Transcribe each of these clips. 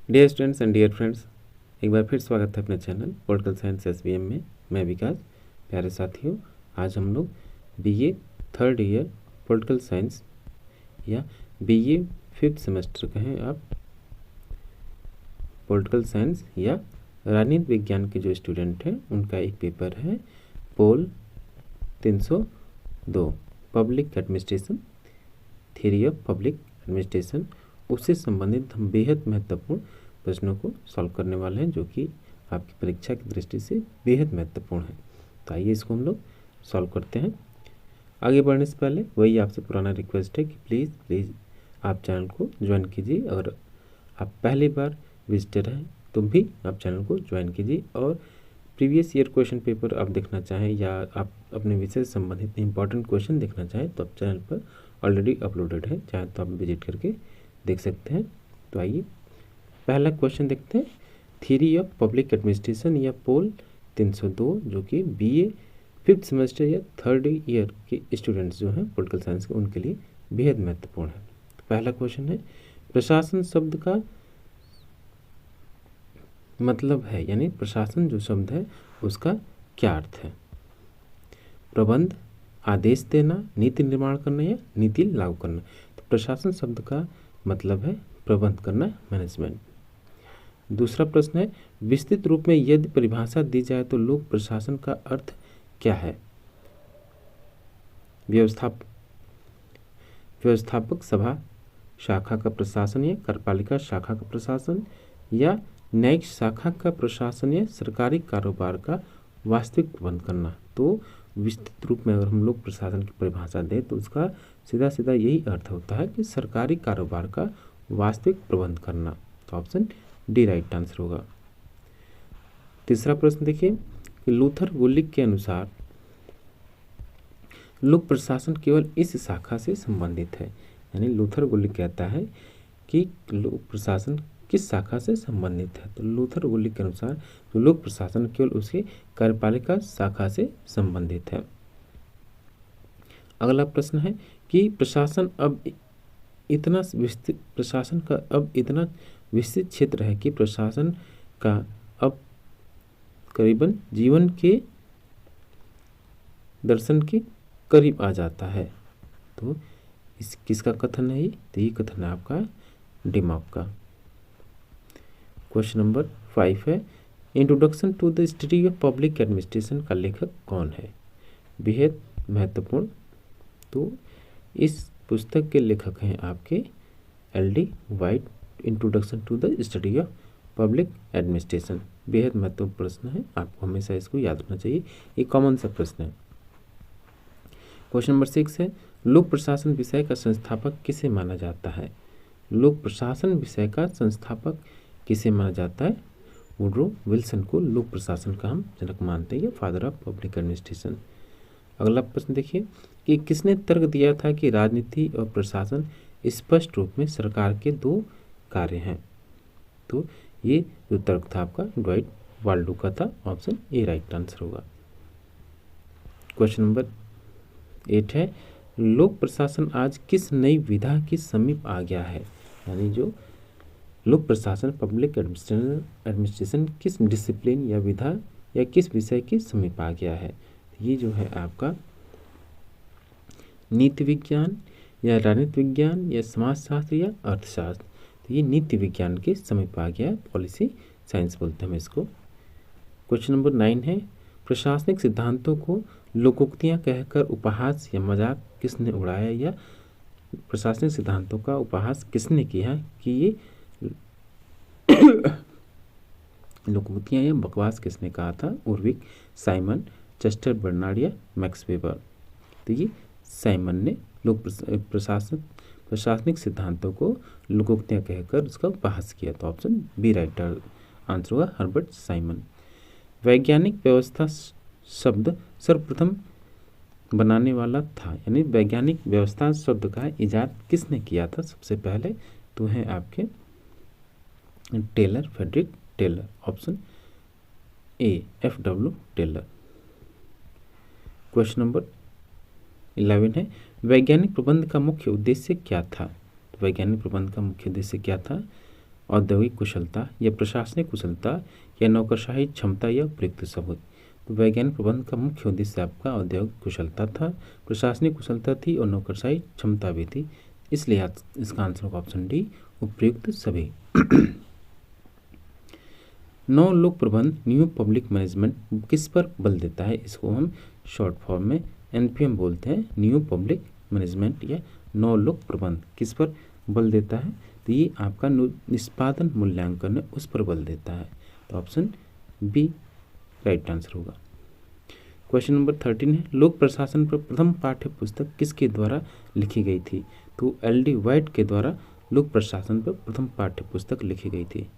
Dear students and dear friends, एक बार फिर स्वागत है अपने चैनल पॉलिटिकल साइंस SBM में। मैं विकास। प्यारे साथियों, आज हम लोग BA third year political science या BA फिफ्थ सेमेस्टर कहें आप, पॉलिटिकल साइंस या राजनीति विज्ञान के जो स्टूडेंट हैं उनका एक पेपर है पोल 302 public administration, theory of public administration. उससे संबंधित हम बेहद महत्वपूर्ण प्रश्नों को सॉल्व करने वाले हैं, जो कि आपकी परीक्षा की दृष्टि से बेहद महत्वपूर्ण है। तो आइए इसको हम लोग सॉल्व करते हैं। आगे बढ़ने से पहले वही आपसे पुराना रिक्वेस्ट है कि प्लीज़ आप चैनल को ज्वाइन कीजिए। अगर आप पहली बार विजिटर हैं तो भी आप चैनल को ज्वाइन कीजिए, और प्रीवियस ईयर क्वेश्चन पेपर आप देखना चाहें या आप अपने विषय से संबंधित इंपॉर्टेंट क्वेश्चन देखना चाहें तो आप चैनल पर ऑलरेडी अपलोडेड है, चाहे तो आप विजिट करके देख सकते हैं। तो आइए पहला क्वेश्चन देखते हैं। थ्योरी ऑफ पब्लिक एडमिनिस्ट्रेशन या पोल 302, जो कि BA फिफ्थ सेमेस्टर या थर्ड ईयर के स्टूडेंट्स जो हैं पॉलिटिकल साइंस के, उनके लिए बेहद महत्वपूर्ण है। तो पहला क्वेश्चन है, प्रशासन शब्द का मतलब है, यानी प्रशासन जो शब्द है उसका क्या अर्थ है? प्रबंध, आदेश देना, नीति निर्माण करना या नीति लागू करना। तो प्रशासन शब्द का मतलब है प्रबंध करना, मैनेजमेंट। दूसरा प्रश्न है, विस्तृत रूप में यदि परिभाषा दी जाए तो लोक प्रशासन का अर्थ क्या है? व्यवस्थापक सभा शाखा का प्रशासन या कार्यपालिका शाखा का प्रशासन या न्यायिक शाखा का प्रशासन या सरकारी कारोबार का वास्तविक प्रबंध करना। तो विस्तृत रूप में अगर हम लोग प्रशासन की परिभाषा दें तो उसका सीधा सीधा यही अर्थ होता है कि सरकारी कारोबार का वास्तविक प्रबंध करना। तो ऑप्शन डी राइट आंसर होगा। तीसरा प्रश्न देखिए कि लूथर गुलिक के अनुसार लोक प्रशासन केवल इस शाखा से संबंधित है, यानी लूथर गुलिक कहता है कि लोक प्रशासन किस शाखा से संबंधित है। तो लूथर गुलिक के अनुसार जो लोक प्रशासन केवल उसके कार्यपालिका शाखा से संबंधित है। अगला प्रश्न है कि प्रशासन का अब इतना विस्तृत क्षेत्र है कि प्रशासन का अब करीबन जीवन के दर्शन के करीब आ जाता है। तो इस किसका कथन है ये? तो ये कथन है आपका डिमॉक का। क्वेश्चन नंबर 5 है, introduction to the study of public administration का लेखक कौन है? बेहद महत्वपूर्ण। तो इस पुस्तक के लेखक हैं आपके LD White, introduction to the study of public administration. बेहद महत्वपूर्ण प्रश्न है, आपको हमेशा इसको याद रखना चाहिए, ये कॉमन सा प्रश्न है। क्वेश्चन नंबर 6 है, लोक प्रशासन विषय का संस्थापक किसे माना जाता है? लोक प्रशासन विषय का संस्थापक किसे माना जाता है? वुड्रो विल्सन को लोक प्रशासन का हम जनक मानते हैं, या फादर ऑफ पब्लिक एडमिनिस्ट्रेशन। अगला प्रश्न देखिए कि किसने तर्क दिया था कि राजनीति और प्रशासन स्पष्ट रूप में सरकार के दो कार्य हैं? तो ये जो तर्क था आपका ड्वाइट वाल्डो का था, ऑप्शन ए राइट आंसर होगा। क्वेश्चन नंबर 8 है, लोक प्रशासन आज किस नई विधा के समीप आ गया है? यानी जो लोक प्रशासन पब्लिक एडमिनिस्ट्रेशन किस डिसिप्लिन या विधा या किस विषय के समीप आ गया है? ये जो है आपका नीति विज्ञान या राजनीति विज्ञान या समाजशास्त्र या अर्थशास्त्र। तो ये नीति विज्ञान के समीप आ गया है, पॉलिसी साइंस बोलते हैं हम इसको। क्वेश्चन नंबर 9 है, प्रशासनिक सिद्धांतों को लोकोक्तियाँ कहकर उपहास या मजाक किसने उड़ाया, या प्रशासनिक सिद्धांतों का उपहास किसने किया कि ये लोकोक्तियाँ या बकवास किसने कहा था? उर्विक, साइमन, चेस्टर बर्नार्ड या मैक्स वेबर। तो ये साइमन ने प्रशासनिक सिद्धांतों को लोकोक्तियाँ कहकर उसका उपहास किया। तो ऑप्शन बी राइट आंसर होगा, हर्बर्ट साइमन। वैज्ञानिक व्यवस्था शब्द सर्वप्रथम बनाने वाला था, यानी वैज्ञानिक व्यवस्था शब्द का इजाद किसने किया था सबसे पहले? तो हैं आपके Taylor, Frederick Taylor, option A FW Taylor. Question number 11 है, वैज्ञानिक प्रबंध का मुख्य उद्देश्य क्या था? तो वैज्ञानिक प्रबंध का मुख्य उद्देश्य क्या था? औद्योगिक कुशलता या प्रशासनिक कुशलता या नौकरशाही क्षमता या उपयुक्त सबूत। तो वैज्ञानिक प्रबंध का मुख्य उद्देश्य आपका औद्योगिक कुशलता था, प्रशासनिक कुशलता थी और नौकरशाही क्षमता भी थी, इसलिए इसका आंसर होगा ऑप्शन डी, उपयुक्त सभी। नौ लोक प्रबंध न्यू पब्लिक मैनेजमेंट किस पर बल देता है? इसको हम शॉर्ट फॉर्म में NPM बोलते हैं। न्यू पब्लिक मैनेजमेंट या नौ लोक प्रबंध किस पर बल देता है? तो ये आपका निष्पादन मूल्यांकन है, उस पर बल देता है। तो ऑप्शन बी राइट आंसर होगा। क्वेश्चन नंबर 13 है, लोक प्रशासन पर प्रथम पाठ्य पुस्तक किसके द्वारा लिखी गई थी? तो LD वाइट के द्वारा लोक प्रशासन पर प्रथम पाठ्य पुस्तक लिखी गई थी।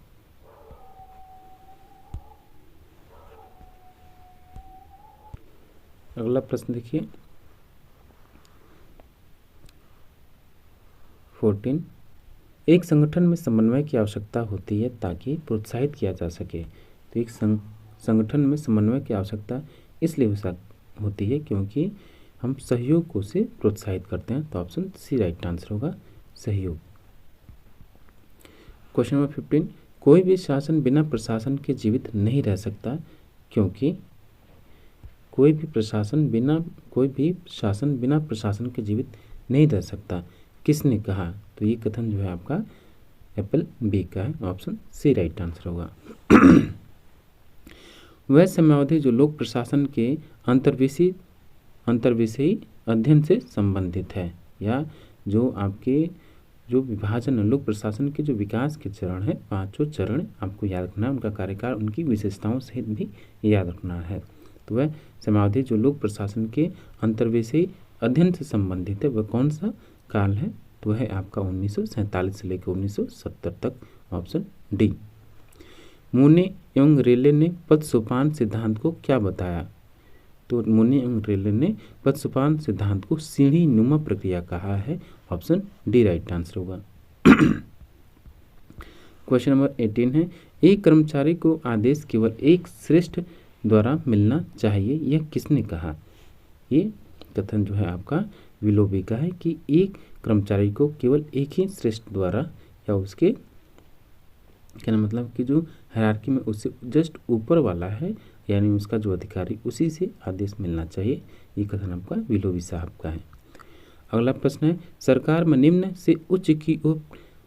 अगला प्रश्न देखिए 14, एक संगठन में समन्वय की आवश्यकता होती है ताकि प्रोत्साहित किया जा सके। तो एक संगठन में समन्वय की आवश्यकता इसलिए होती है क्योंकि हम सहयोग को से प्रोत्साहित करते हैं। तो ऑप्शन सी राइट आंसर होगा, सहयोग। क्वेश्चन नंबर 15, कोई भी शासन बिना प्रशासन के जीवित नहीं रह सकता क्योंकि कोई भी शासन बिना प्रशासन के जीवित नहीं रह सकता, किसने कहा? तो ये कथन जो है आपका एप्पल बी का है, ऑप्शन सी राइट आंसर होगा। वह समयावधि जो लोक प्रशासन के अंतर्विषयी अध्ययन से संबंधित है, या जो आपके जो विभाजन लोक प्रशासन के जो विकास के चरण है, 5 चरण आपको याद रखना है, उनका कार्यकाल, उनकी विशेषताओं सहित भी याद रखना है। तो वह समयावधि जो लोक प्रशासन के अंतर्विषयी अध्ययन से संबंधित है, वह कौन सा काल है? तो है आपका 1947 से लेकर 1970 तक, ऑप्शन डी। मुने एवं रेले ने पद सोपान सिद्धांत को क्या बताया? तो मुने एवं रेले ने पद सोपान सिद्धांत को सीढ़ी नुमा प्रक्रिया कहा है, ऑप्शन डी राइट आंसर होगा। क्वेश्चन नंबर 18 है, एक कर्मचारी को आदेश केवल एक श्रेष्ठ द्वारा मिलना चाहिए, यह किसने कहा? ये कथन जो है आपका विलोबी का है कि एक कर्मचारी को केवल एक ही श्रेष्ठ द्वारा या उसके कहना मतलब कि जो हायरार्की में उससे जस्ट ऊपर वाला है, यानी उसका जो अधिकारी, उसी से आदेश मिलना चाहिए। ये कथन आपका विलोबी साहब का है। अगला प्रश्न है, सरकार में निम्न से उच्च की ओर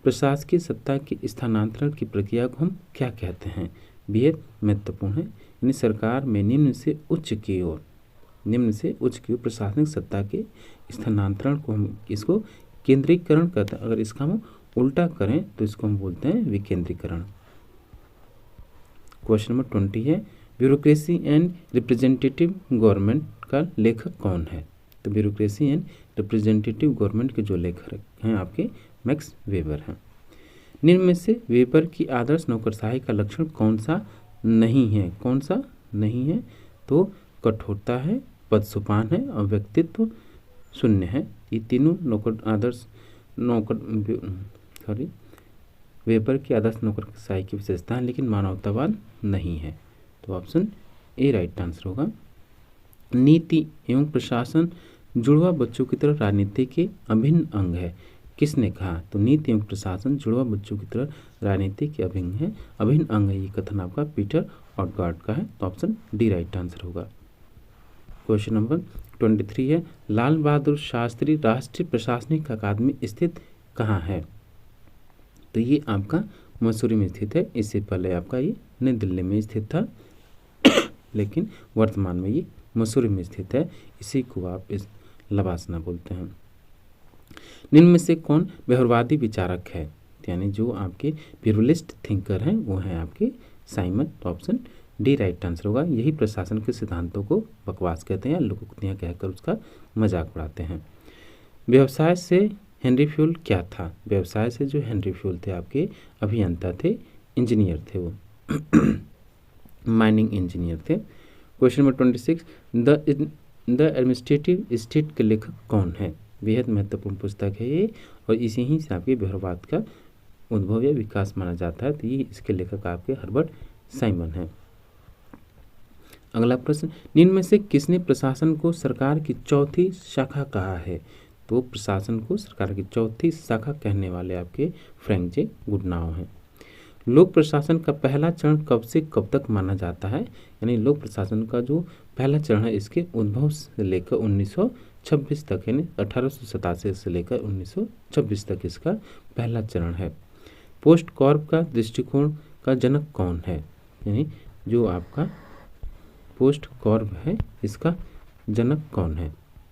प्रशासकीय सत्ता के स्थानांतरण की प्रक्रिया को हम क्या कहते हैं? बेहद महत्वपूर्ण है। यानी सरकार में निम्न से उच्च की ओर प्रशासनिक सत्ता के स्थानांतरण को हम इसको केंद्रीकरण कहते हैं। अगर इसका हम उल्टा करें तो इसको हम बोलते हैं विकेंद्रीकरण। क्वेश्चन नंबर 20 है, ब्यूरोक्रेसी एंड रिप्रेजेंटेटिव गवर्नमेंट का लेखक कौन है? तो ब्यूरोक्रेसी एंड रिप्रेजेंटेटिव गवर्नमेंट के जो लेखक हैं आपके मैक्स वेबर हैं। निम्न में से वेबर की आदर्श नौकरशाही का लक्षण कौन सा नहीं है? तो कठोरता है, पद सोपान है और व्यक्तित्व शून्य है। ये तीनों वेबर की आदर्श नौकरशाही की विशेषता है, लेकिन मानवतावाद नहीं है। तो ऑप्शन ए राइट आंसर होगा। नीति एवं प्रशासन जुड़वा बच्चों की तरह राजनीति के अभिन्न अंग है, किसने कहा? तो नीति एवं प्रशासन जुड़वा बच्चों की तरह राजनीति के अभिन्न अंग है। ये कथन आपका पीटर ऑटगार्ड का है। तो ऑप्शन डी राइट आंसर होगा। क्वेश्चन नंबर 23 है, लाल बहादुर शास्त्री राष्ट्रीय प्रशासनिक अकादमी स्थित कहाँ है? तो ये आपका मसूरी में स्थित है। इससे पहले आपका ये नई दिल्ली में स्थित था, लेकिन वर्तमान में ये मसूरी में स्थित है। इसी को आप इस लवासना बोलते हैं। निम्न में से कौन व्यवहारवादी विचारक है? यानी जो आपके प्यूरलिस्ट थिंकर हैं वो हैं आपके साइमन। तो ऑप्शन डी राइट आंसर होगा। यही प्रशासन के सिद्धांतों को बकवास कहते हैं, लोकोक्तियाँ कहकर उसका मजाक उड़ाते हैं। व्यवसाय से हेनरी फ्यूल क्या था? व्यवसाय से जो हेनरी फ्यूल थे आपके अभियंता थे, इंजीनियर थे, वो माइनिंग इंजीनियर थे। Question number 26, the administrative state के लेखक कौन है? बेहद महत्वपूर्ण पुस्तक है ये, और इसी ही से आपके व्यवहारवाद का उद्भव या विकास माना जाता है। तो ये इसके लेखक आपके हर्बर्ट साइमन है। अगला प्रश्न, निम्न में से किसने प्रशासन को सरकार की चौथी शाखा कहा है? तो प्रशासन को सरकार की चौथी शाखा कहने वाले आपके फ्रैंक जे गुडनाउ हैं। लोक प्रशासन का पहला चरण कब से कब तक माना जाता है? यानी लोक प्रशासन का जो पहला चरण है इसके उद्भव से लेकर 1926 तक, यानी 1887 से लेकर 1926 तक इसका पहला चरण है। पोस्ट कॉर्प का दृष्टिकोण का जनक कौन है? यानी जो आपका पोस्ट कॉर्प है इसका जनक कौन है?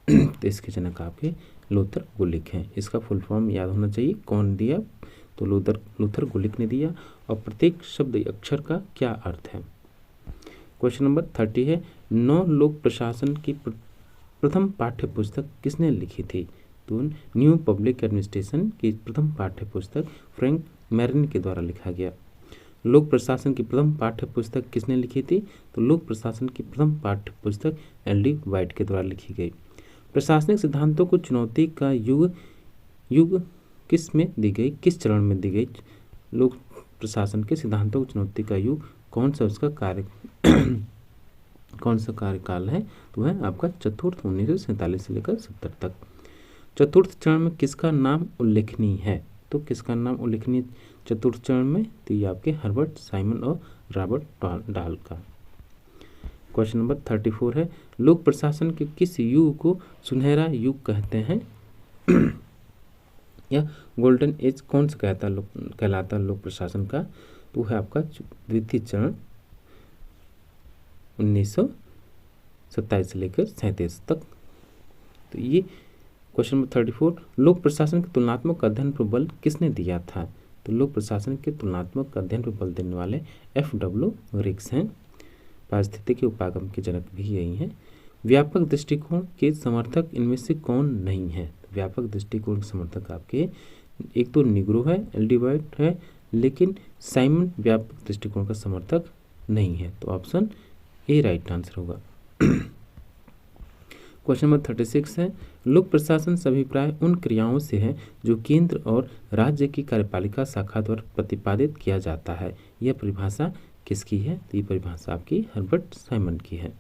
तो इसके जनक आपके लूथर गुलिक हैं। इसका फुल फॉर्म याद होना चाहिए। कौन दिया? तो लूथर गुलिक ने दिया। और प्रत्येक शब्द अक्षर का क्या अर्थ है? क्वेश्चन नंबर 30 है, नौ लोक प्रशासन की प्रथम पाठ्य पुस्तक किसने लिखी थी? तो न्यू पब्लिक एडमिनिस्ट्रेशन की प्रथम पाठ्य पुस्तक फ्रैंक मैरिन के द्वारा लिखा गया। लोक प्रशासन की प्रथम पाठ्य पुस्तक किसने लिखी थी? तो लोक प्रशासन की प्रथम पाठ्य पुस्तक एल.डी. वाइट के द्वारा लिखी गई। प्रशासनिक सिद्धांतों को चुनौती का युग किस में दी गई, किस चरण में दी गई? लोक प्रशासन के सिद्धांतों को चुनौती का युग कौन सा उसका कौन सा कार्यकाल है? तो है आपका चतुर्थ 1947 से लेकर 70 तक। चतुर्थ चरण में किसका नाम उल्लेखनीय है? तो किसका नाम उल्लेखनीय चतुर्थ चरण में? तो ये आपके हर्बर्ट साइमन और रॉबर्ट डाल का। क्वेश्चन नंबर 34 है, लोक प्रशासन के किस युग को सुनहरा युग कहते हैं? या गोल्डन एज कौन सा कहलाता है लोक प्रशासन का? तो है आपका द्वितीय चरण 1927 से लेकर 37 तक। तो ये क्वेश्चन नंबर 34, लोक प्रशासन के तुलनात्मक अध्ययन पर बल किसने दिया था? तो लोक प्रशासन के तुलनात्मक अध्ययन पर बल देने वाले F.W. रिक्स हैं। पारिस्थितिकी उपागम के जनक भी यही हैं। व्यापक दृष्टिकोण के समर्थक इनमें से कौन नहीं है? व्यापक दृष्टिकोण के समर्थक आपके एक तो निग्रो है, एल.डी. वाइट है, लेकिन साइमन व्यापक दृष्टिकोण का समर्थक नहीं है। तो ऑप्शन ए राइट आंसर होगा। क्वेश्चन नंबर 36 है, लोक प्रशासन अभिप्राय उन क्रियाओं से है जो केंद्र और राज्य की कार्यपालिका शाखा द्वारा प्रतिपादित किया जाता है। यह परिभाषा किसकी है? तो ये परिभाषा आपकी हर्बर्ट साइमन की है।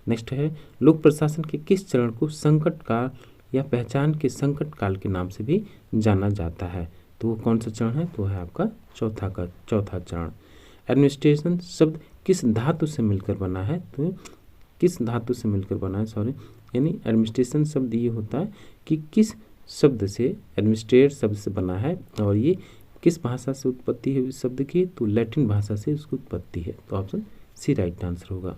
नेक्स्ट है, लोक प्रशासन के किस चरण को संकट काल या पहचान के संकट काल के नाम से भी जाना जाता है? तो वो कौन सा चरण है? तो है आपका चौथा चरण। एडमिनिस्ट्रेशन शब्द किस धातु से मिलकर बना है? तो किस धातु से मिलकर बना है, यानी एडमिनिस्ट्रेशन शब्द ये होता है कि किस शब्द से, एडमिनिस्ट्रेट शब्द से बना है और ये किस भाषा से उत्पत्ति है इस शब्द की? तो लैटिन भाषा से उसकी उत्पत्ति है। तो ऑप्शन सी राइट आंसर होगा।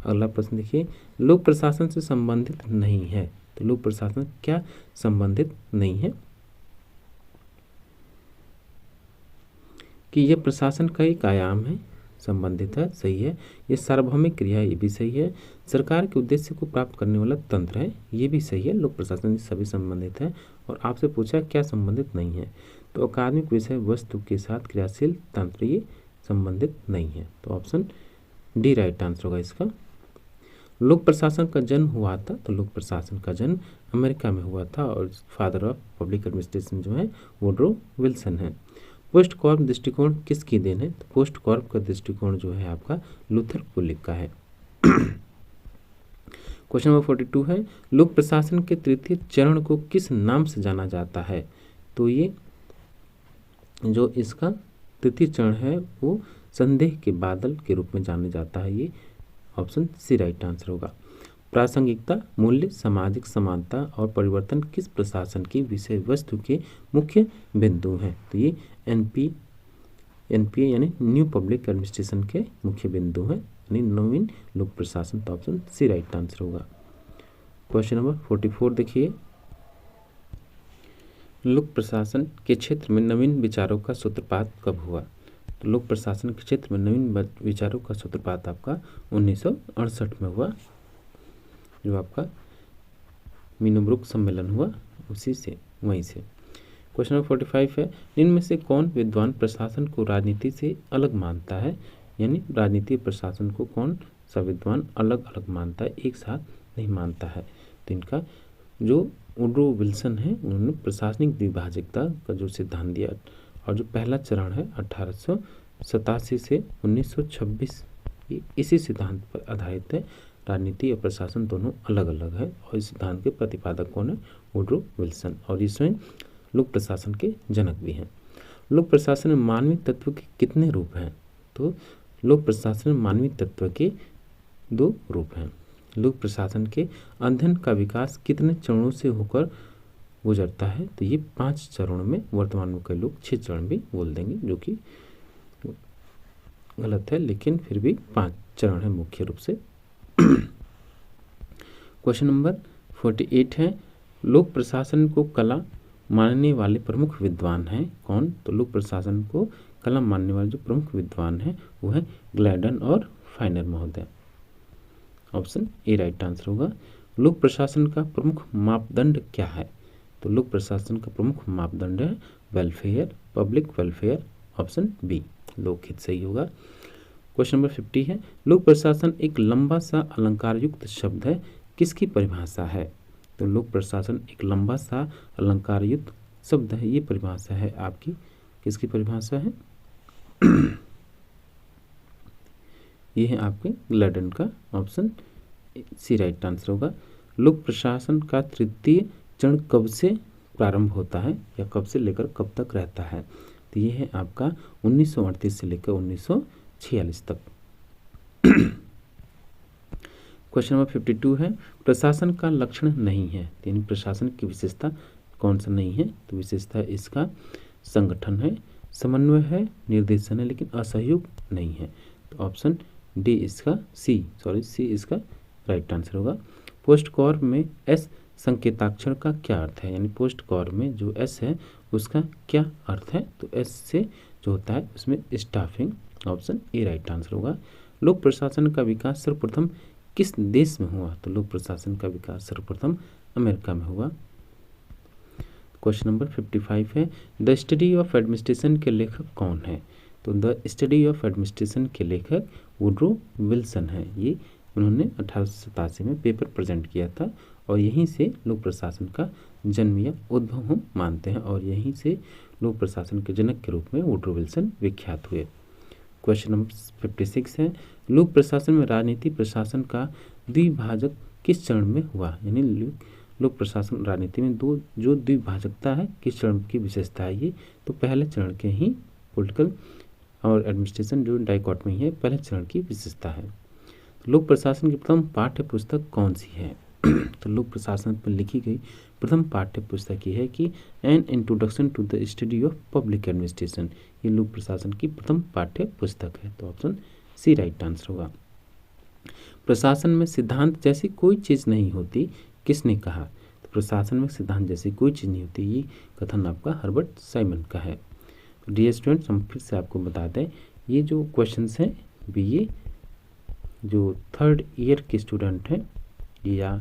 अगला प्रश्न देखिए, लोक प्रशासन से संबंधित नहीं है। तो लोक प्रशासन क्या संबंधित नहीं है? कि यह प्रशासन का एक आयाम है, संबंधित है, सही है। ये सार्वभौमिक क्रिया है, ये भी सही है। सरकार के उद्देश्य को प्राप्त करने वाला तंत्र है, ये भी सही है। लोक प्रशासन से सभी संबंधित है। और आपसे पूछा क्या संबंधित नहीं है? तो अकादमिक विषय वस्तु के साथ क्रियाशील तंत्र ये संबंधित नहीं है। तो ऑप्शन डी राइट आंसर होगा इसका। लोक प्रशासन का जन्म हुआ था, तो लोक प्रशासन का जन्म अमेरिका में हुआ था और फादर ऑफ पब्लिक एडमिनिस्ट्रेशन जो है वुडरो विल्सन है। पोस्ट कॉर्प दृष्टिकोण किसकी देन है? तो पोस्ट कॉर्प का दृष्टिकोण जो है आपका लूथर गुलिक का है। क्वेश्चन नंबर 42 है, लोक प्रशासन के तृतीय चरण को किस नाम से जाना जाता है? तो ये जो इसका तृतीय चरण है वो संदेह के बादल के रूप में जाना जाता है। ये ऑप्शन सी राइट आंसर होगा। प्रासंगिकता, मूल्य, सामाजिक समानता और परिवर्तन किस प्रशासन की विषय वस्तु के मुख्य बिंदु हैं? तो ये एनपीए यानी न्यू पब्लिक एडमिनिस्ट्रेशन के मुख्य बिंदु हैं, यानी नवीन लोक प्रशासन। तो ऑप्शन सी राइट आंसर होगा। क्वेश्चन नंबर 44 देखिए, लोक प्रशासन के क्षेत्र में नवीन विचारों का सूत्रपात कब हुआ? तो लोक प्रशासन के क्षेत्र में नवीन विचारों का सूत्रपात आपका 1968 में हुआ, जो आपका मीनोब्रुक सम्मेलन हुआ उसी से, वहीं से। क्वेश्चन नंबर 45 है, इनमें से कौन विद्वान प्रशासन को राजनीति से अलग मानता है? यानी राजनीति प्रशासन को कौन सा विद्वान अलग अलग मानता है, एक साथ नहीं मानता है? तो इनका जो वुडरो विल्सन है उन्होंने प्रशासनिक द्विभाजकता का जो सिद्धांत दिया और जो पहला चरण है 1887 से 1926 इसी सिद्धांत पर आधारित है। राजनीति और प्रशासन दोनों अलग अलग है और इस सिद्धांत के प्रतिपादक कौन है? Woodrow Wilson. और ये स्वयं लोक प्रशासन के जनक भी हैं। लोक प्रशासन में मानवीय तत्व के कितने रूप हैं? तो लोक प्रशासन में मानवीय तत्व के 2 रूप हैं। लोक प्रशासन के अध्ययन का विकास कितने चरणों से होकर गुजरता है? तो ये 5 चरणों में, वर्तमान में कई लोग 6 चरण भी बोल देंगे, जो कि गलत है, लेकिन फिर भी 5 चरण है मुख्य रूप से। क्वेश्चन नंबर 48 है, लोक प्रशासन को कला मानने वाले प्रमुख विद्वान हैं कौन? तो लोक प्रशासन को कला मानने वाले जो प्रमुख विद्वान हैं वो है ग्लैडन और फाइनर महोदय। ऑप्शन ए राइट आंसर होगा। लोक प्रशासन का प्रमुख मापदंड क्या है? तो लोक प्रशासन का प्रमुख मापदंड है welfare, public welfare. Option B लोकहित सही होगा। क्वेश्चन नंबर 50 है, लोक प्रशासन एक लंबा सा अलंकार युक्त शब्द है, किसकी परिभाषा है? तो लोक प्रशासन एक लंबा सा अलंकार युक्त शब्द है, ये परिभाषा है आपकी, किसकी परिभाषा है? ये है आपके ग्लैडन का। ऑप्शन सी राइट आंसर होगा। लोक प्रशासन का तृतीय चरण कब से प्रारंभ होता है या कब से लेकर कब तक रहता है? तो ये है आपका 1938 से लेकर 1946 तक। क्वेश्चन नंबर 52 है, प्रशासन का लक्षण नहीं है, यानी प्रशासन की विशेषता कौन सा नहीं है? तो विशेषता इसका संगठन है, समन्वय है, निर्देशन है, लेकिन असहयोग नहीं है। तो ऑप्शन डी इसका सी इसका राइट आंसर होगा। पोस्ट कॉर्प में एस संकेताक्षर का क्या अर्थ है? यानी पोस्ट कॉर्प में जो एस है उसका क्या अर्थ है? तो एस से जो होता है उसमें staffing. Option A right answer होगा। लोक प्रशासन का विकास सर्वप्रथम किस देश में हुआ? तो लोक प्रशासन का विकास सर्वप्रथम अमेरिका में हुआ। क्वेश्चन नंबर 55 है, द स्टडी ऑफ एडमिनिस्ट्रेशन के लेखक कौन है? तो द स्टडी ऑफ एडमिनिस्ट्रेशन के लेखक वुड्रो विल्सन है। ये उन्होंने 1887 में पेपर प्रेजेंट किया था और यहीं से लोक प्रशासन का जन्म या उद्भव हम मानते हैं और यहीं से लोक प्रशासन के जनक के रूप में वुड्रो विल्सन विख्यात हुए। क्वेश्चन नंबर 56 है, लोक प्रशासन में राजनीति प्रशासन का द्विभाजक किस चरण में हुआ? यानी लोक प्रशासन राजनीति में जो द्विभाजकता है किस चरण की विशेषता है ये? तो पहले चरण के ही पॉलिटिकल और एडमिनिस्ट्रेशन जो डाइकॉटमी है पहले चरण की विशेषता है। तो लोक प्रशासन की प्रथम पाठ्य पुस्तक कौन सी है? तो लोक प्रशासन पर लिखी गई प्रथम पाठ्य पुस्तक ये है कि an introduction to the study of public administration. ये लोक प्रशासन की प्रथम पाठ्य पुस्तक है। तो ऑप्शन सी राइट आंसर होगा। प्रशासन में सिद्धांत जैसी कोई चीज़ नहीं होती, किसने कहा? तो प्रशासन में सिद्धांत जैसी कोई चीज़ नहीं होती, ये कथन आपका हर्बर्ट साइमन का है। तो डियर स्टूडेंट्स, हम फिर से आपको बता दें, ये जो क्वेश्चंस हैं बीए जो 3rd ईयर के स्टूडेंट हैं या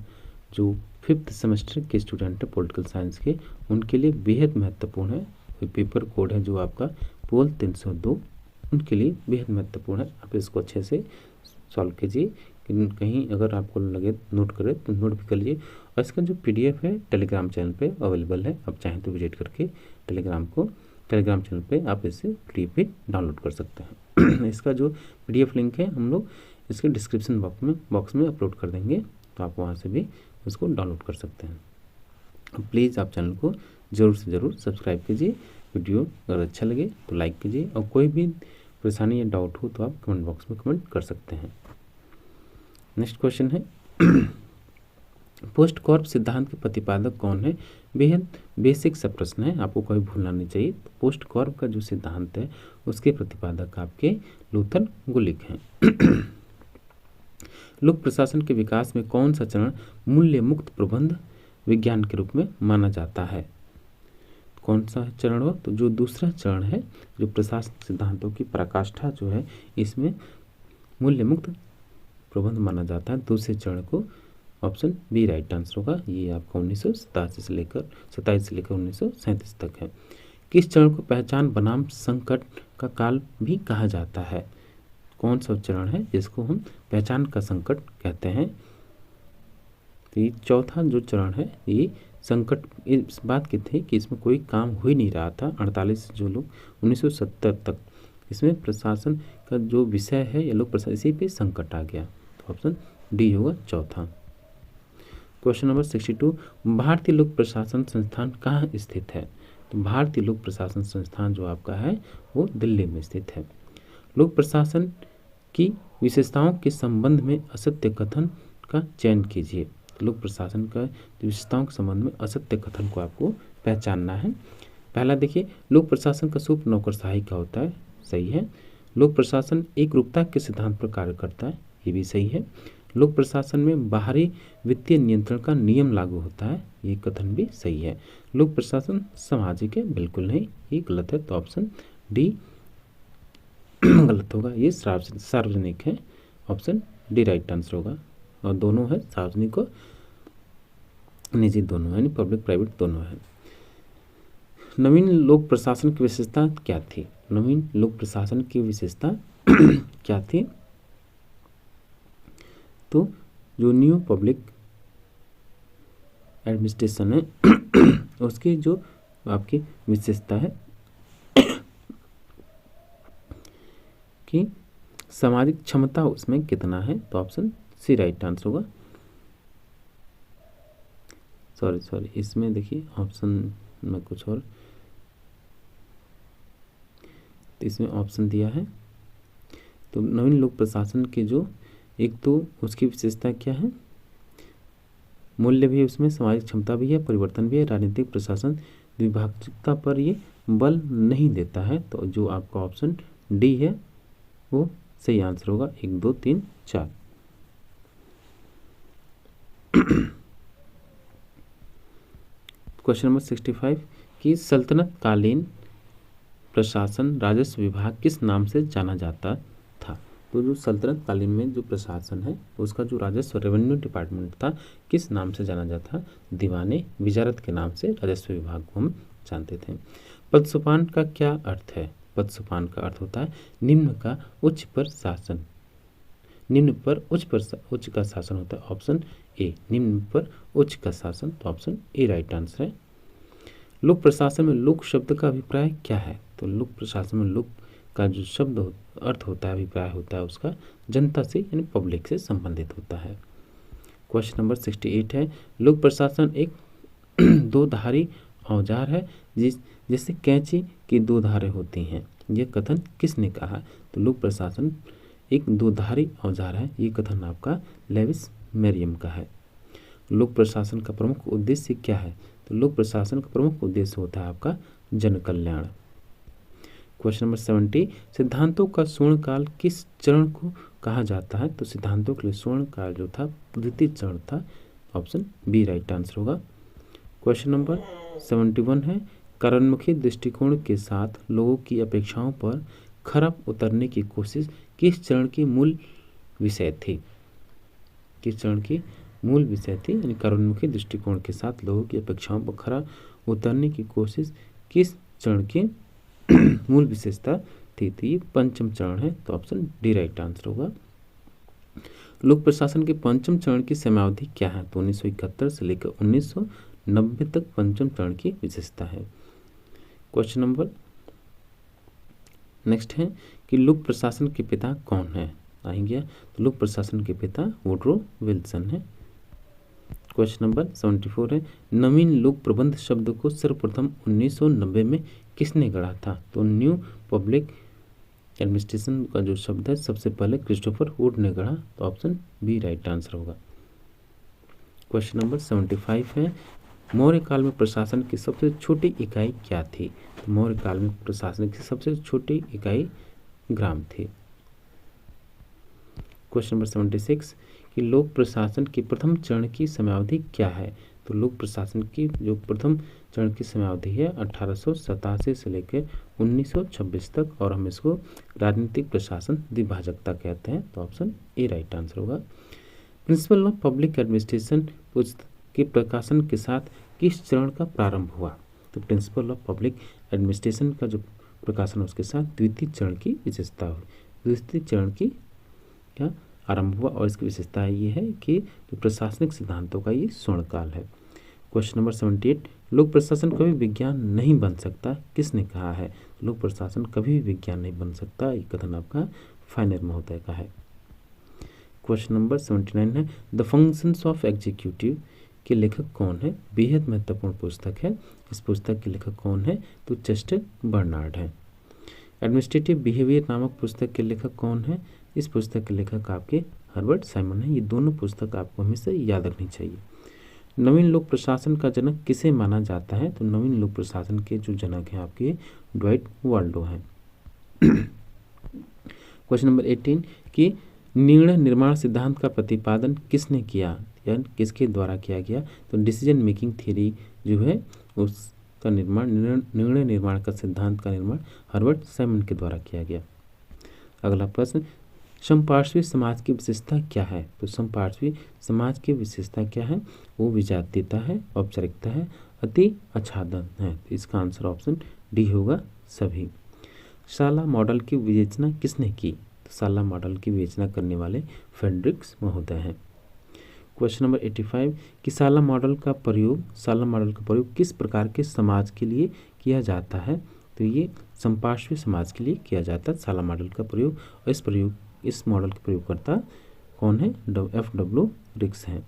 जो 5th सेमेस्टर के स्टूडेंट हैं पॉलिटिकल साइंस के, उनके लिए बेहद महत्वपूर्ण है। पेपर कोड है जो आपका पोल 302, उनके लिए बेहद महत्वपूर्ण है। आप इसको अच्छे से सॉल्व कीजिए, कहीं अगर आपको लगे नोट करें तो नोट भी कर लीजिए। और इसका जो PDF है टेलीग्राम चैनल पे अवेलेबल है, आप चाहें तो विजिट करके टेलीग्राम चैनल पे आप इसे PDF भी डाउनलोड कर सकते हैं। इसका जो PDF लिंक है हम लोग इसके डिस्क्रिप्शन बॉक्स में अपलोड कर देंगे, तो आप वहाँ से भी उसको डाउनलोड कर सकते हैं। प्लीज़ आप चैनल को ज़रूर से ज़रूर सब्सक्राइब कीजिए। वीडियो अगर अच्छा लगे तो लाइक कीजिए और कोई भी परेशानी या डाउट हो तो आप कमेंट बॉक्स में कमेंट कर सकते हैं। नेक्स्ट क्वेश्चन है, पोस्ट कॉर्प सिद्धांत के प्रतिपादक कौन है? बेहद बेसिक सा प्रश्न है, आपको कोई भूलना नहीं चाहिए। पोस्ट कॉर्प का जो सिद्धांत है उसके प्रतिपादक आपके लूथर गुलिक हैं। लोक प्रशासन के विकास में कौन सा चरण मूल्य मुक्त प्रबंध विज्ञान के रूप में माना जाता है? कौन सा चरण हो? तो जो दूसरा चरण है, जो प्रशासनिक सिद्धांतों की पराकाष्ठा जो है, इसमें मूल्य मुक्त प्रबंध माना जाता है दूसरे चरण को। ऑप्शन बी राइट आंसर होगा। ये आपका 1927 से लेकर 1937 तक है। किस चरण को पहचान बनाम संकट का काल भी कहा जाता है? कौन सा चरण है जिसको हम पहचान का संकट कहते हैं? तो ये चौथा जो चरण है ये संकट इस बात की थी कि इसमें कोई काम हो ही नहीं रहा था। 48 जो लोग 1970 तक इसमें प्रशासन का जो विषय है या लोक प्रशासन, इसी पे संकट आ गया। तो ऑप्शन डी होगा चौथा। क्वेश्चन नंबर 62, भारतीय लोक प्रशासन संस्थान कहाँ स्थित है? तो भारतीय लोक प्रशासन संस्थान जो आपका है वो दिल्ली में स्थित है। लोक प्रशासन की विशेषताओं के संबंध में असत्य कथन का चयन कीजिए। लोक प्रशासन का विशेषताओं के संबंध में असत्य कथन को आपको पहचानना है। पहला देखिए, लोक प्रशासन का स्वरूप नौकरशाही का होता है, सही है। लोक प्रशासन एक रूपता के सिद्धांत पर कार्य करता है, ये भी सही है। लोक प्रशासन में बाहरी वित्तीय नियंत्रण का नियम लागू होता है, ये कथन भी सही है। लोक प्रशासन सामाजिक है, बिल्कुल नहीं, ये गलत है। तो ऑप्शन डी गलत होगा, ये सार्वजनिक है। ऑप्शन डी राइट आंसर होगा। और दोनों है, सार्वजनिक और निजी दोनों है, यानी पब्लिक प्राइवेट दोनों है। नवीन लोक प्रशासन की विशेषता क्या थी? नवीन लोक प्रशासन की विशेषता क्या थी? तो जो न्यू पब्लिक एडमिनिस्ट्रेशन है उसकी जो आपकी विशेषता है कि सामाजिक क्षमता उसमें कितना है, तो ऑप्शन सी राइट आंसर होगा। सॉरी, इसमें देखिए ऑप्शन में कुछ और, तो इसमें ऑप्शन दिया है। तो नवीन लोक प्रशासन की जो एक तो उसकी विशेषता क्या है, मूल्य भी है उसमें, सामाजिक क्षमता भी है, परिवर्तन भी है, राजनीतिक प्रशासन द्विभाषिकता पर ये बल नहीं देता है। तो जो आपका ऑप्शन डी है वो सही आंसर होगा। 1 2 3 4। क्वेश्चन नंबर 65 कि सल्तनत कालीन प्रशासन राजस्व विभाग किस नाम से जाना जाता था? तो जो सल्तनत कालीन में जो प्रशासन है उसका जो राजस्व रेवेन्यू डिपार्टमेंट था किस नाम से जाना जाता था? दीवाने विजारत के नाम से राजस्व विभाग को हम जानते थे। पदसोपान का क्या अर्थ है? पदसोपान का अर्थ होता है निम्न का उच्च पर शासन। निम्न पर उच्च का शासन होता है, ऑप्शन ए। निम्न पर उच्च का शासन, तो ऑप्शन ए राइट आंसर है। लोक प्रशासन में लोक शब्द का अभिप्राय क्या है? तो लोक प्रशासन में लोक का जो शब्द अर्थ होता है, अभिप्राय होता है उसका जनता से यानी पब्लिक से संबंधित होता है। क्वेश्चन नंबर 68 है, लोक प्रशासन एक दो धारी औजार है जैसे कैंची की दो धारें होती हैं, यह कथन किसने कहा? तो लोक प्रशासन एक दो धारी औजार है, ये कथन आपका लेविस मेरियम का है। लोक प्रशासन का प्रमुख उद्देश्य क्या है? तो लोक प्रशासन का प्रमुख उद्देश्य होता है आपका जन कल्याण। क्वेश्चन नंबर 70, सिद्धांतों का स्वर्ण काल किस चरण को कहा जाता है? तो सिद्धांतों के लिए स्वर्ण काल जो था द्वितीय चरण था, ऑप्शन बी राइट आंसर होगा। क्वेश्चन नंबर 71 है, कार्योन्मुखी दृष्टिकोण के साथ लोगों की अपेक्षाओं पर खरा उतरने की कोशिश किस चरण की मूल विषय थी? किस चरण की मूल विषय थी? यानी कार्योन्मुखी दृष्टिकोण के साथ लोगों की अपेक्षाओं पर खरा उतरने की कोशिश किस चरण की मूल विशेषता थी? तो ये पंचम चरण है, तो ऑप्शन डी राइट आंसर होगा। लोक प्रशासन के पंचम चरण की समयावधि क्या है? तो 1971 से लेकर 1990 तक पंचम चरण की विशेषता है। क्वेश्चन नंबर नेक्स्ट है कि लोक प्रशासन के पिता कौन है? आएंगे, तो लोक प्रशासन के पिता वुडरो विल्सन है। क्वेश्चन नंबर 74 है, नवीन लोक प्रबंध शब्द को सर्वप्रथम 1990 में किसने गढ़ा था? तो न्यू पब्लिक एडमिनिस्ट्रेशन का जो शब्द है सबसे पहले क्रिस्टोफर वुड ने गढ़ा, तो ऑप्शन बी राइट आंसर होगा। क्वेश्चन नंबर 75 है, मौर्य काल में प्रशासन की सबसे छोटी इकाई क्या थी? तो मौर्य काल में प्रशासन की सबसे छोटी इकाई ग्राम थी। क्वेश्चन नंबर 76 कि लोक प्रशासन की प्रथम चरण की समयावधि क्या है? तो लोक प्रशासन की जो प्रथम चरण की समयावधि है 1887 से लेकर 1926 तक, और हम इसको राजनीतिक प्रशासन द्विभाजकता कहते हैं, तो ऑप्शन ए राइट आंसर होगा। प्रिंसिपल ऑफ पब्लिक एडमिनिस्ट्रेशन पुस्तक के प्रकाशन के साथ किस चरण का प्रारंभ हुआ? तो प्रिंसिपल ऑफ पब्लिक एडमिनिस्ट्रेशन का जो प्रकाशन उसके साथ द्वितीय चरण की विशेषता हुई। द्वितीय चरण की क्या आरंभ हुआ, और इसकी विशेषता ये है कि जो प्रशासनिक सिद्धांतों का ये स्वर्णकाल है। क्वेश्चन नंबर 78, लोक प्रशासन कभी विज्ञान नहीं बन सकता, किसने कहा है? लोक प्रशासन कभी भी विज्ञान नहीं बन सकता, ये कथन आपका फाइनर महोदय का है। क्वेश्चन नंबर 79 है, द फंक्शंस ऑफ एग्जीक्यूटिव के लेखक कौन है? बेहद महत्वपूर्ण पुस्तक है। इस पुस्तक के लेखक कौन है? तो चेस्टर बर्नार्ड है। एडमिनिस्ट्रेटिव बिहेवियर नामक पुस्तक के लेखक कौन है? इस पुस्तक के लेखक आपके हर्बर्ट साइमन है। ये दोनों पुस्तक आपको हमेशा याद रखनी चाहिए। नवीन लोक प्रशासन का जनक किसे माना जाता है? तो नवीन लोक प्रशासन के जो जनक हैं आपके ड्वाइट वाल्डो हैं। क्वेश्चन नंबर 18 कि निर्णय निर्माण सिद्धांत का प्रतिपादन किसने किया या किसके द्वारा किया गया? तो डिसीजन मेकिंग थ्योरी जो है उसका निर्माण, निर्णय निर्माण का सिद्धांत का निर्माण हर्बर्ट साइमन के द्वारा किया गया। अगला प्रश्न, समपार्श्वी समाज की विशेषता क्या है? तो समपार्श्वी समाज की विशेषता क्या है? वो विजातीयता है, औपचारिकता है, अति आच्छादन है। तो इसका आंसर ऑप्शन डी होगा सभी। शाला मॉडल की विवेचना किसने की? तो शाला मॉडल की विवेचना करने वाले फ्रेडरिक्स महोदय हैं। क्वेश्चन नंबर 85 कि शाला मॉडल का प्रयोग किस प्रकार के समाज के लिए किया जाता है? तो ये समपार्श्वी समाज के लिए किया जाता है शाला मॉडल का प्रयोग। और इस मॉडल के प्रयोगकर्ता कौन है? F.W. रिक्स हैं।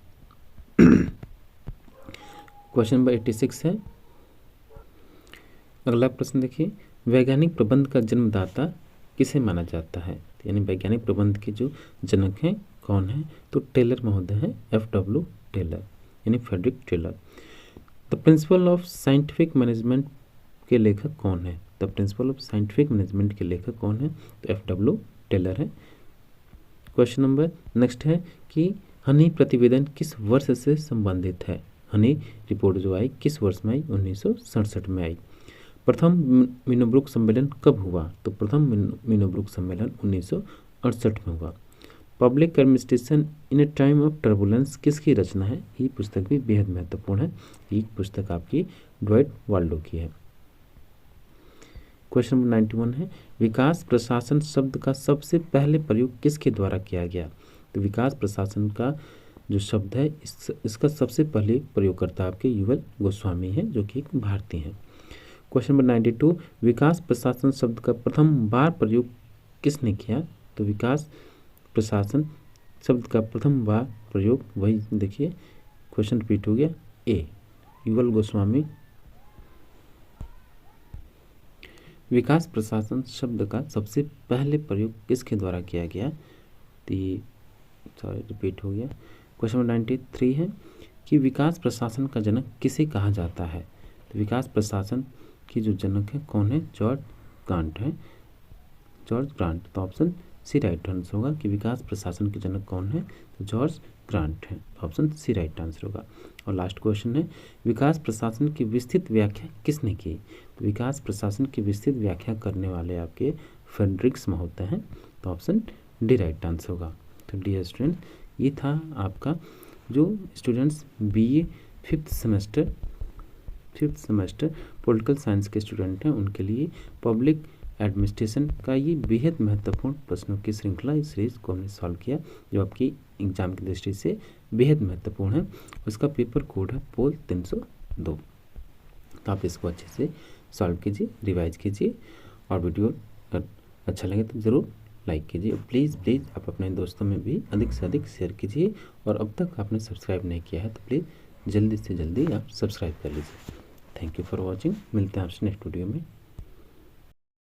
क्वेश्चन नंबर 86 है। अगला प्रश्न देखिए, वैज्ञानिक प्रबंध का जन्मदाता किसे माना जाता है? यानी वैज्ञानिक प्रबंध के जो जनक हैं कौन है? तो टेलर महोदय हैं, F.W. टेलर यानी Frederick Taylor. The principle of scientific management के लेखक कौन है? The principle of scientific management के लेखक कौन है? तो F.W. टेलर है। क्वेश्चन नंबर नेक्स्ट है कि हनी प्रतिवेदन किस वर्ष से संबंधित है? हनी रिपोर्ट जो आई किस वर्ष में आई? 1967 में आई। प्रथम मीनोब्रुक सम्मेलन कब हुआ? तो प्रथम मीनोब्रुक सम्मेलन 1968 में हुआ। Public administration in A time of turbulence किसकी रचना है? ये पुस्तक भी बेहद महत्वपूर्ण है। ये पुस्तक आपकी ड्वाइट वाल्डो की है। क्वेश्चन नंबर 91 है, विकास प्रशासन शब्द का सबसे पहले प्रयोग किसके द्वारा किया गया? तो विकास प्रशासन का जो शब्द है इसका सबसे पहले प्रयोगकर्ता आपके युगल गोस्वामी हैं, जो कि एक भारतीय हैं। क्वेश्चन नंबर 92, विकास प्रशासन शब्द का प्रथम बार प्रयोग किसने किया? तो विकास प्रशासन शब्द का प्रथम बार प्रयोग वही देखिए, क्वेश्चन रिपीट हो गया, ए युगल गोस्वामी। विकास प्रशासन शब्द का सबसे पहले प्रयोग किसके द्वारा किया गया? रिपीट हो गया। क्वेश्चन नंबर 93 है कि विकास प्रशासन का जनक किसे कहा जाता है? तो विकास प्रशासन की जो जनक है कौन है? जॉर्ज ग्रांट है, जॉर्ज ग्रांट। तो ऑप्शन सी राइट आंसर होगा कि विकास प्रशासन के जनक कौन है? तो जॉर्ज ग्रांट है। ऑप्शन सी राइट आंसर होगा। और लास्ट क्वेश्चन है, विकास प्रशासन की विस्तृत व्याख्या किसने की? तो विकास प्रशासन की विस्तृत व्याख्या करने वाले आपके फ्रेडरिक्स महोदय हैं। तो ऑप्शन डी राइट आंसर होगा। तो डियर स्टूडेंट, ये था आपका जो students BA fifth semester political science के स्टूडेंट हैं उनके लिए पब्लिक एडमिनिस्ट्रेशन का ये बेहद महत्वपूर्ण प्रश्नों की श्रृंखला, इस सीरीज को हमने सॉल्व किया जो आपकी एग्जाम की दृष्टि से बेहद महत्वपूर्ण है। उसका पेपर कोड है पोल 302। तो आप इसको अच्छे से सॉल्व कीजिए, रिवाइज कीजिए और वीडियो अच्छा लगे तो ज़रूर लाइक कीजिए। प्लीज़ आप अपने दोस्तों में भी अधिक से अधिक शेयर कीजिए और अब तक आपने सब्सक्राइब नहीं किया है तो प्लीज़ जल्दी से जल्दी आप सब्सक्राइब कर लीजिए। Thank you for watching. मिलते हैं आपसे नेक्स्ट वीडियो में।